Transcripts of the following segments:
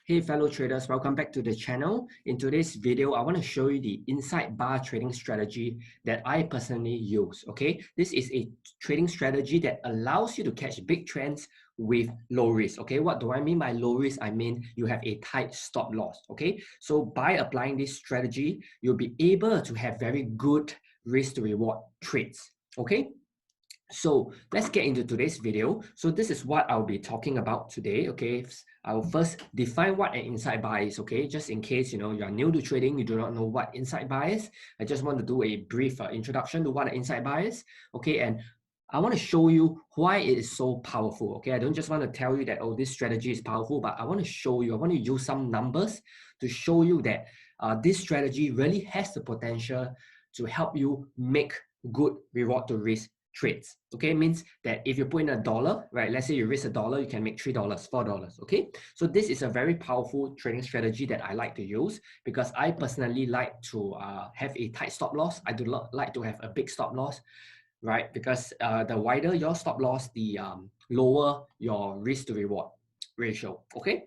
Hey fellow traders, welcome back to the channel. In today's video, I want to show you the inside bar trading strategy that I personally use. Okay, this is a trading strategy that allows you to catch big trends with low risk. Okay, what do I mean by low risk? I mean you have a tight stop loss. Okay, so by applying this strategy, you'll be able to have very good risk to reward trades. Okay. So let's get into today's video. So this is what I'll be talking about today. Okay, I'll first define what an inside bar is. Okay, just in case you are new to trading, you do not know what inside bar is. I just want to do a brief introduction to what an inside bar is. Okay, and I want to show you why it is so powerful. Okay, I don't just want to tell you that, oh, this strategy is powerful, but I want to show you, I want to use some numbers to show you that this strategy really has the potential to help you make good reward to risk trades. Okay, means that if you put in $1, right, let's say you risk $1, you can make $3, $4. Okay, so this is a very powerful trading strategy that I like to use because I personally like to have a tight stop loss. I do not like to have a big stop loss, right? Because the wider your stop loss, the lower your risk to reward ratio. Okay.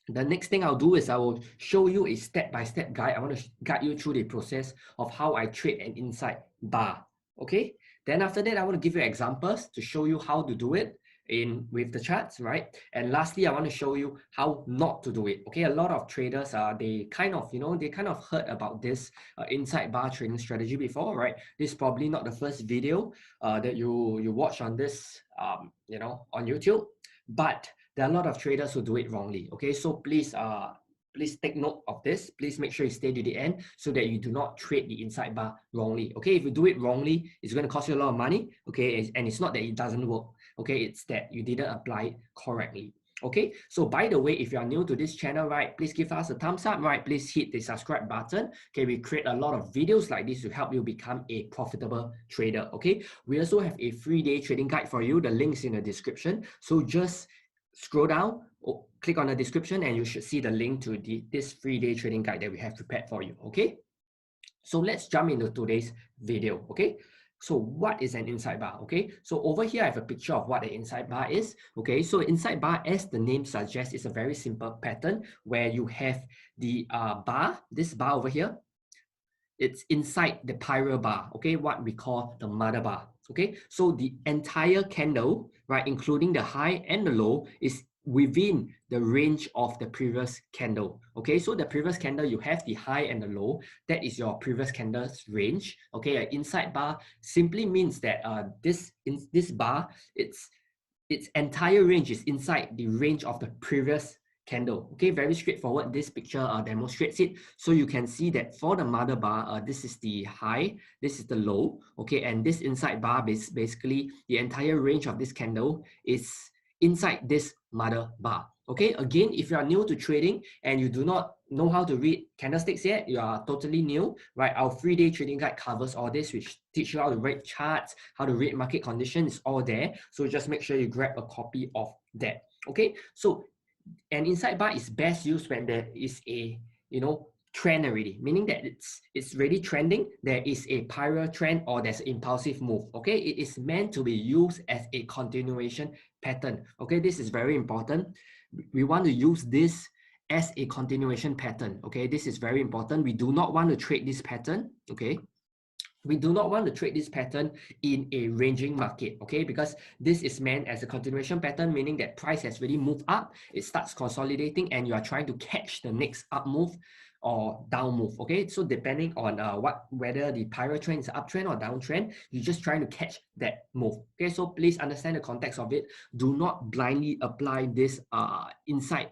The next thing I'll do is I will show you a step-by-step guide. I want to guide you through the process of how I trade an inside bar. Okay. Then after that, I want to give you examples to show you how to do it with the charts, right? And lastly, I want to show you how not to do it. Okay, a lot of traders they kind of heard about this inside bar trading strategy before, right? This is probably not the first video that you watch on this on YouTube, but there are a lot of traders who do it wrongly. Okay, so please take note of this. Please make sure you stay to the end so that you do not trade the inside bar wrongly. Okay, if you do it wrongly, it's going to cost you a lot of money. Okay, and it's not that it doesn't work. Okay, it's that you didn't apply it correctly. Okay, so by the way, if you are new to this channel, right, please give us a thumbs up, right? Please hit the subscribe button. Okay, we create a lot of videos like this to help you become a profitable trader. Okay, we also have a free day trading guide for you. The link's in the description. So just scroll down, or click on the description, and you should see the link to this free day trading guide that we have prepared for you. Okay, so let's jump into today's video. Okay, so what is an inside bar? Okay, so over here I have a picture of what an inside bar is. Okay, so inside bar, as the name suggests, is a very simple pattern where you have the bar, this bar over here, it's inside the prior bar, okay, what we call the mother bar. Okay, so the entire candle, right, including the high and the low, is within the range of the previous candle. Okay, so the previous candle, you have the high and the low, that is your previous candle's range. Okay, an inside bar simply means that this bar, its entire range is inside the range of the previous candle. Okay, very straightforward. This picture demonstrates it. So you can see that for the mother bar, this is the high, this is the low. Okay, and this inside bar is basically the entire range of this candle is inside this mother bar. Okay, again, if you are new to trading and you do not know how to read candlesticks yet, you are totally new, right? Our free day trading guide covers all this, which teach you how to read charts, how to read market conditions, all there. So just make sure you grab a copy of that. Okay, so an inside bar is best used when there is a trend already, meaning that it's really trending, there is a prior trend or there's an impulsive move. Okay, it is meant to be used as a continuation pattern. Okay, this is very important. We want to use this as a continuation pattern. Okay, this is very important. We do not want to trade this pattern. Okay, we do not want to trade this pattern in a ranging market, okay? Because this is meant as a continuation pattern, meaning that price has really moved up, it starts consolidating, and you are trying to catch the next up move or down move, okay? So depending on whether the prior trend is uptrend or downtrend, you're just trying to catch that move, okay? So please understand the context of it. Do not blindly apply this inside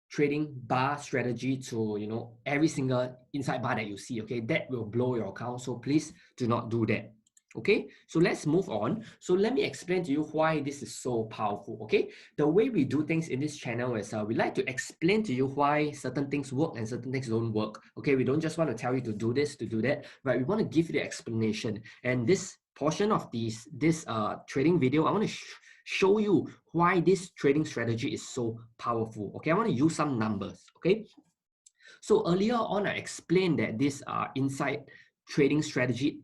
trading bar strategy to every single inside bar that you see. Okay, that will blow your account, so please do not do that. Okay, so let's move on. So let me explain to you why this is so powerful. Okay, the way we do things in this channel is we like to explain to you why certain things work and certain things don't work. Okay, we don't just want to tell you to do this, to do that, right? We want to give you the explanation. And this portion of this trading video, I want to show you why this trading strategy is so powerful. Okay, I want to use some numbers. Okay, so earlier on, I explained that this inside trading strategy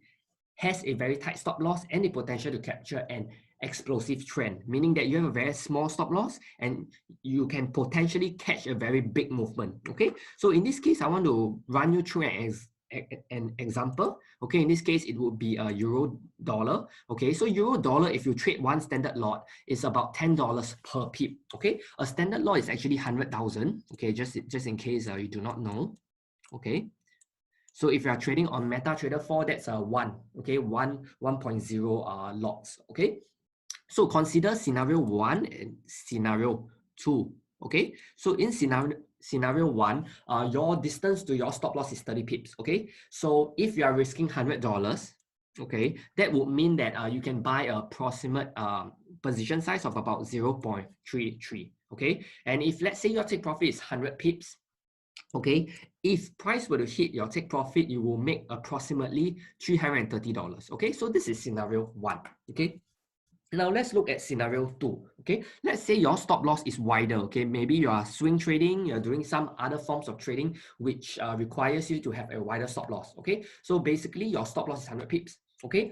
has a very tight stop loss and the potential to capture an explosive trend, meaning that you have a very small stop loss and you can potentially catch a very big movement. Okay, so in this case, I want to run you through an example. Okay, in this case, it would be a euro dollar. Okay, so euro dollar, if you trade one standard lot, is about $10 per pip. Okay, a standard lot is actually 100,000. Okay, just in case you do not know. Okay, so if you are trading on MetaTrader 4, that's a 1. Okay, 1.0 lots. Okay, so consider scenario 1 and scenario 2. Okay, so in scenario 1, your distance to your stop loss is 30 pips. Okay, so if you are risking $100, okay, that would mean that you can buy a approximate position size of about 0.33. Okay, and if let's say your take profit is 100 pips, okay, if price were to hit your take profit, you will make approximately $330. Okay, so this is scenario 1. Okay, now let's look at scenario 2. Okay, let's say your stop loss is wider. Okay, maybe you are swing trading, you're doing some other forms of trading which requires you to have a wider stop loss. Okay, so basically your stop loss is 100 pips. Okay,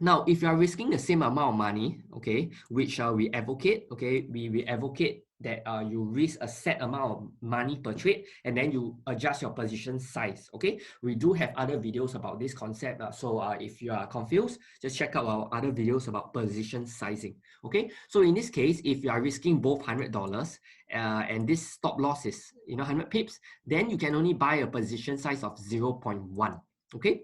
now if you are risking the same amount of money, okay, which we advocate, okay, we advocate that you risk a set amount of money per trade and then you adjust your position size. Okay, we do have other videos about this concept, so if you are confused, just check out our other videos about position sizing. Okay, so in this case, if you are risking both $100 and this stop loss is 100 pips, then you can only buy a position size of 0.1. Okay,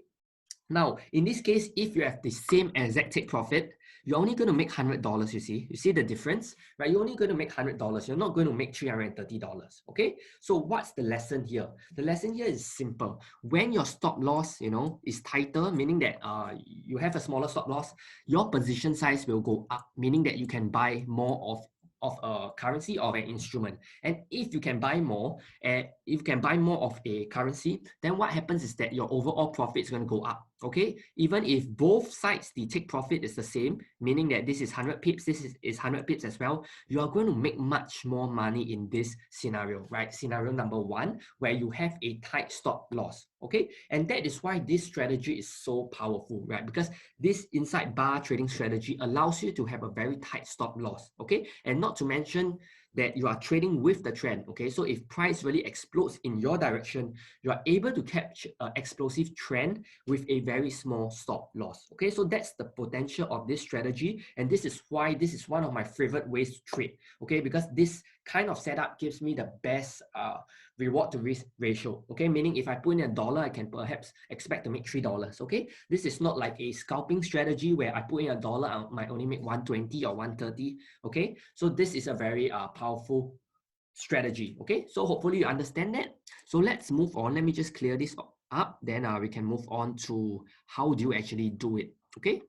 now in this case, if you have the same exact take profit, you're only going to make $100. You see the difference, right? You're only going to make $100. You're not going to make $330. Okay, so what's the lesson here? The lesson here is simple. When your stop loss is tighter, meaning that you have a smaller stop loss, your position size will go up, meaning that you can buy more of a currency or an instrument. And if you can buy more, of a currency, then what happens is that your overall profit is going to go up. Okay, even if both sides the take profit is the same, meaning that this is 100 pips, this is 100 pips as well, you are going to make much more money in this scenario, right? Scenario number 1, where you have a tight stop loss. Okay, and that is why this strategy is so powerful, right? Because this inside bar trading strategy allows you to have a very tight stop loss. Okay, and not to mention that you are trading with the trend. Okay, so if price really explodes in your direction, you are able to catch an explosive trend with a very small stop loss. Okay, so that's the potential of this strategy, and this is why this is one of my favorite ways to trade. Okay, because this kind of setup gives me the best reward to risk ratio. Okay, meaning if I put in $1, I can perhaps expect to make $3. Okay, this is not like a scalping strategy where I put in $1, I might only make 120 or 130. Okay, so this is a very powerful strategy. Okay, so hopefully you understand that. So let's move on. Let me just clear this up, then we can move on to how do you actually do it. Okay.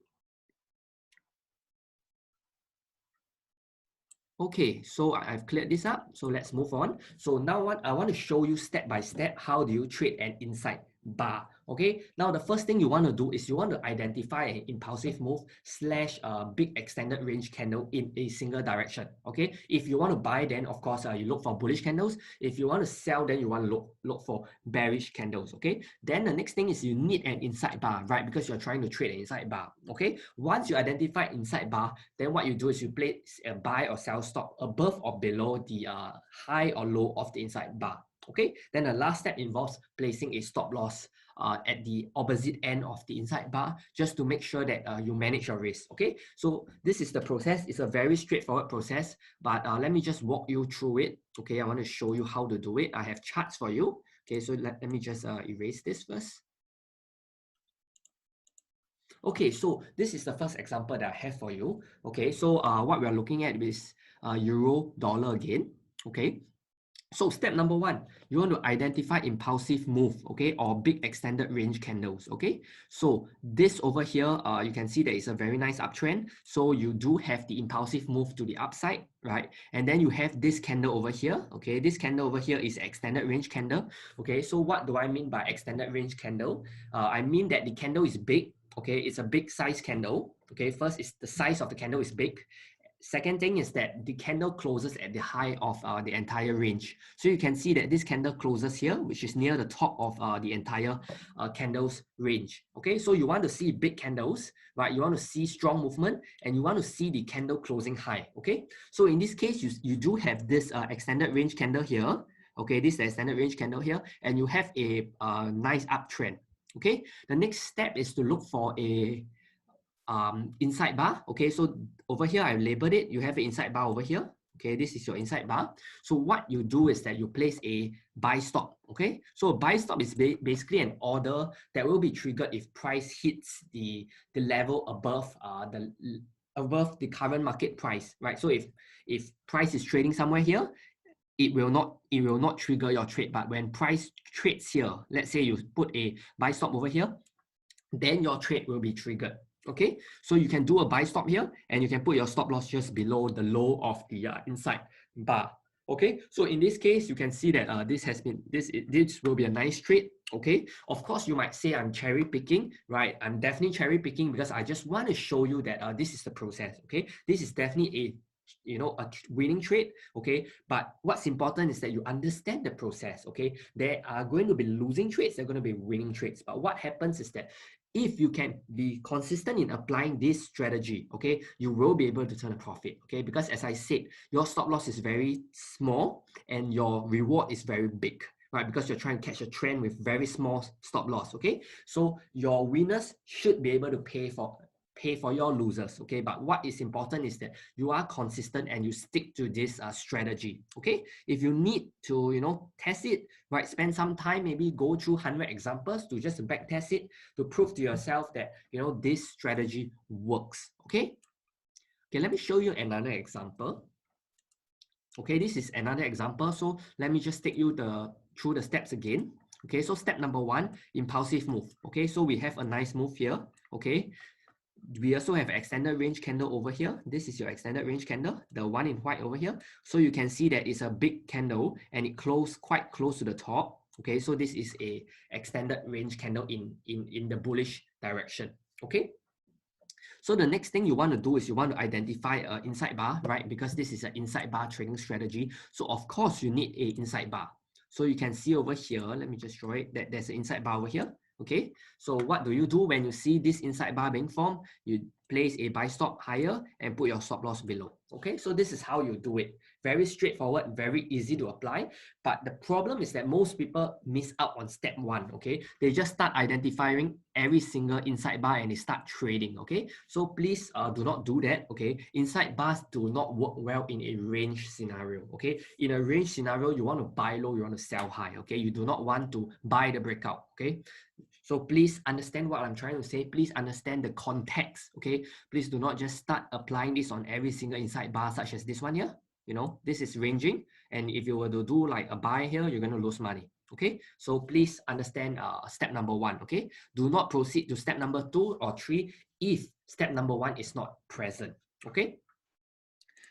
Okay, so I've cleared this up. So let's move on. So now what I want to show you step by step, how do you trade an inside bar. Okay, now the first thing you want to do is you want to identify an impulsive move slash big extended range candle in a single direction. Okay, if you want to buy, then of course you look for bullish candles. If you want to sell, then you want to look for bearish candles. Okay, then the next thing is you need an inside bar, right? Because you're trying to trade an inside bar. Okay, once you identify inside bar, then what you do is you place a buy or sell stop above or below the high or low of the inside bar. Okay, then the last step involves placing a stop loss at the opposite end of the inside bar, just to make sure that you manage your risk. Okay, so this is the process. It's a very straightforward process, but let me just walk you through it. Okay, I want to show you how to do it. I have charts for you. Okay, so let me just erase this first. Okay, so this is the first example that I have for you. Okay, so what we are looking at is euro dollar again. Okay, so step number 1, you want to identify impulsive move, okay, or big extended range candles. Okay, so this over here, you can see that it's a very nice uptrend. So you do have the impulsive move to the upside, right? And then you have this candle over here. Okay, this candle over here is extended range candle. Okay, so what do I mean by extended range candle? I mean that the candle is big. Okay, it's a big size candle. Okay, first is the size of the candle is big. second thing is that the candle closes at the high of the entire range. So you can see that this candle closes here, which is near the top of the entire candles range. Okay, so you want to see big candles, right? You want to see strong movement, and you want to see the candle closing high. Okay, so in this case, you do have this extended range candle here. Okay, this is the extended range candle here, and you have a nice uptrend. Okay, the next step is to look for a inside bar. Okay, so over here I've labeled it. You have an inside bar over here. Okay, this is your inside bar. So what you do is that you place a buy stop. Okay, so a buy stop is basically an order that will be triggered if price hits the level above the current market price, right? So if price is trading somewhere here, it will not trigger your trade. But when price trades here, let's say you put a buy stop over here, then your trade will be triggered. Okay, so you can do a buy stop here, and you can put your stop loss just below the low of the inside bar. Okay, so in this case, you can see that this will be a nice trade. Okay, of course, you might say I'm cherry picking, right? I'm definitely cherry picking because I just want to show you that this is the process. Okay, this is definitely a winning trade. Okay, but what's important is that you understand the process. Okay, there are going to be losing trades, there are going to be winning trades, but what happens is that if you can be consistent in applying this strategy, okay, you will be able to turn a profit. Okay, because as I said, your stop loss is very small and your reward is very big, right? Because you're trying to catch a trend with very small stop loss. Okay, so your winners should be able to pay for your losers. Okay, but what is important is that you are consistent and you stick to this strategy. Okay, if you need to test it, right, spend some time, maybe go through 100 examples to just back test it, to prove to yourself that this strategy works. Okay, let me show you another example. Okay, this is another example, so let me just take you through the steps again. Okay, so step number 1, impulsive move. Okay, so we have a nice move here. Okay, we also have extended range candle over here. This is your extended range candle, the one in white over here. So you can see that it's a big candle and it closed quite close to the top. Okay, so this is a extended range candle in the bullish direction. Okay, so the next thing you want to do is you want to identify an inside bar, right? Because this is an inside bar trading strategy. So of course you need an inside bar. So you can see over here, let me just show it, that there's an inside bar over here. Okay, so what do you do when you see this inside bar being formed? You place a buy stop higher and put your stop loss below. Okay, so this is how you do it. Very straightforward, very easy to apply. But the problem is that most people miss out on step 1. Okay, they just start identifying every single inside bar and they start trading. Okay, so please do not do that. Okay, inside bars do not work well in a range scenario. Okay, in a range scenario, you want to buy low, you want to sell high. Okay, you do not want to buy the breakout. Okay, so please understand what I'm trying to say. Please understand the context. Okay, please do not just start applying this on every single inside bar, such as this one here. This is ranging, and if you were to do like a buy here, you're going to lose money. Okay, so please understand step number 1. Okay, do not proceed to step number 2 or 3 if step number 1 is not present. Okay.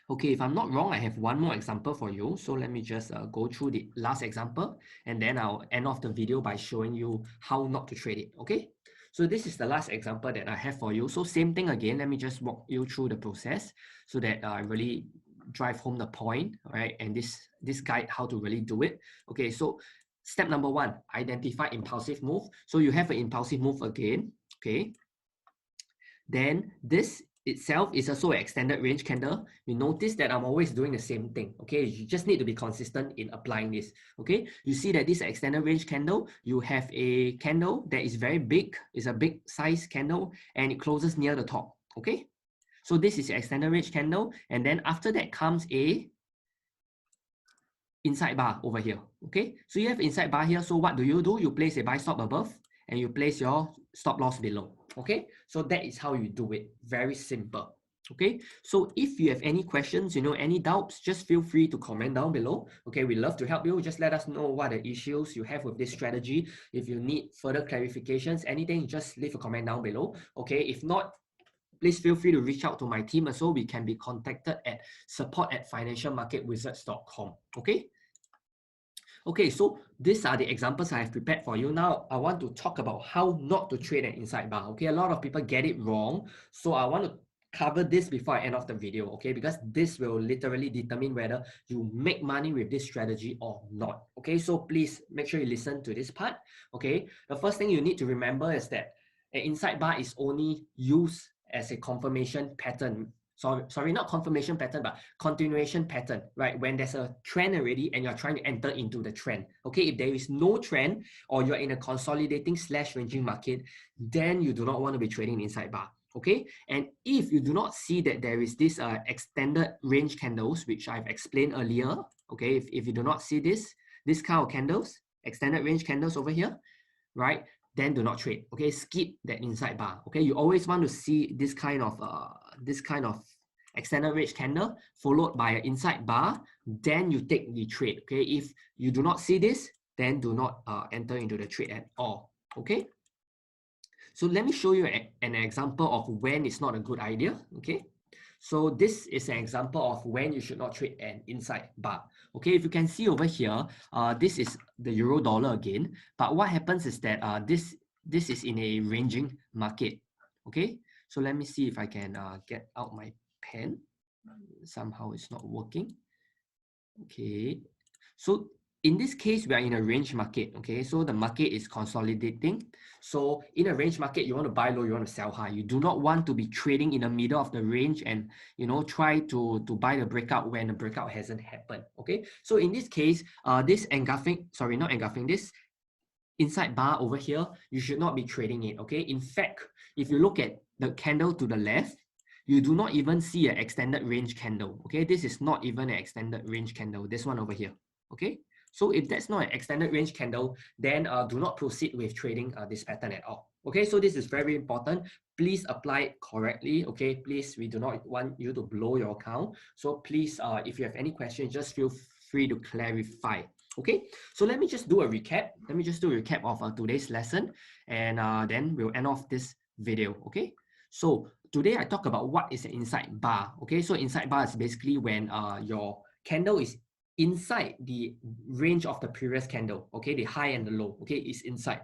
Okay, if I'm not wrong, I have one more example for you. So let me just go through the last example, and then I'll end off the video by showing you how not to trade it. Okay, so this is the last example that I have for you. So same thing again, let me just walk you through the process so that I really drive home the point, right? And this guide how to really do it. Okay, so step number 1, identify impulsive move. So you have an impulsive move again. Okay, then this itself is also an extended range candle. You notice that I'm always doing the same thing. Okay, you just need to be consistent in applying this. Okay, you see that this extended range candle, you have a candle that is very big, it's a big size candle, and it closes near the top. Okay, so this is an extended range candle, and then after that comes a inside bar over here. Okay, so you have inside bar here. So what do? You place a buy stop above and you place your stop loss below. Okay, so that is how you do it. Very simple. Okay, so if you have any questions, any doubts, just feel free to comment down below. Okay, we love to help you. Just let us know what the issues you have with this strategy. If you need further clarifications, anything, just leave a comment down below. Okay, if not, please feel free to reach out to my team so we can be contacted at support@financialmarketwizards.com. Okay. Okay, so these are the examples I have prepared for you. Now, I want to talk about how not to trade an inside bar. Okay, a lot of people get it wrong. So I want to cover this before I end off the video, okay? Because this will literally determine whether you make money with this strategy or not, okay? So please make sure you listen to this part, okay? The first thing you need to remember is that an inside bar is only used as a confirmation pattern. Sorry, not confirmation pattern, but continuation pattern, right? When there's a trend already and you're trying to enter into the trend, okay? If there is no trend or you're in a consolidating / ranging market, then you do not want to be trading inside bar, okay? And if you do not see that there is this extended range candles, which I've explained earlier, okay? If you do not see this kind of candles, extended range candles over here, right? Then do not trade, okay? Skip that inside bar, okay? You always want to see this kind of extended range candle followed by an inside bar, then you take the trade, okay? If you do not see this, then do not enter into the trade at all, okay? So let me show you an example of when it's not a good idea, okay? So this is an example of when you should not trade an inside bar. Okay, if you can see over here, this is the euro dollar again. But what happens is that this is in a ranging market. Okay, so let me see if I can get out my pen. Somehow it's not working. Okay, so in this case, we are in a range market, okay? So the market is consolidating. So in a range market, you want to buy low, you want to sell high. You do not want to be trading in the middle of the range and, you know, try to buy the breakout when the breakout hasn't happened, okay? So in this case, this engulfing, sorry, not engulfing, this inside bar over here, you should not be trading it, okay? In fact, if you look at the candle to the left, you do not even see an extended range candle, okay? This is not even an extended range candle, this one over here, okay? So if that's not an extended range candle, then do not proceed with trading this pattern at all. Okay, so this is very important. Please apply it correctly. Okay, please, we do not want you to blow your account. So please, if you have any questions, just feel free to clarify. Okay, so let me just do a recap. Let me just do a recap of today's lesson, and then we'll end off this video. Okay, so today I talk about what is an inside bar. Okay, so inside bar is basically when your candle is inside the range of the previous candle, okay, the high and the low, okay, is inside.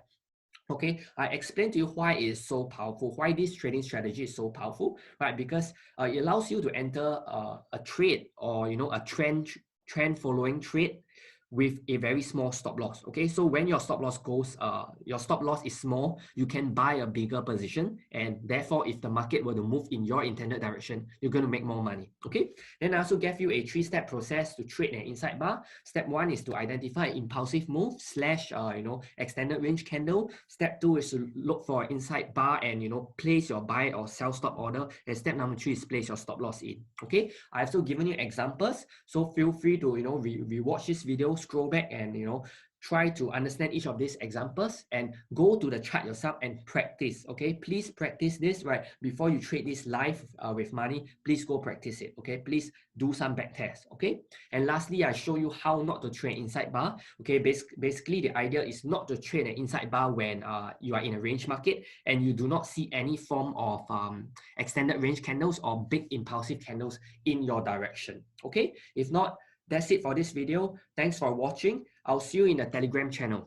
Okay, I explained to you why it is so powerful, why this trading strategy is so powerful, right? Because it allows you to enter a trade or, you know, a trend following trade with a very small stop loss. Okay, so when your stop loss goes, your stop loss is small, you can buy a bigger position, and therefore if the market were to move in your intended direction, you're going to make more money. Okay, then I also gave you a 3-step process to trade an inside bar. Step 1 is to identify impulsive move / you know, extended range candle. Step 2 is to look for an inside bar and, you know, place your buy or sell stop order. And step number 3 is place your stop loss in. Okay, I've also given you examples, so feel free to, you know, rewatch this video, scroll back, and, you know, try to understand each of these examples and go to the chart yourself and practice. Okay, please practice this, right? Before you trade this live with money, please go practice it. Okay, please do some back tests. Okay, and lastly, I show you how not to trade inside bar. Okay, basically the idea is not to trade an inside bar when you are in a range market and you do not see any form of extended range candles or big impulsive candles in your direction. Okay, if not, that's it for this video. Thanks for watching. I'll see you in the Telegram channel.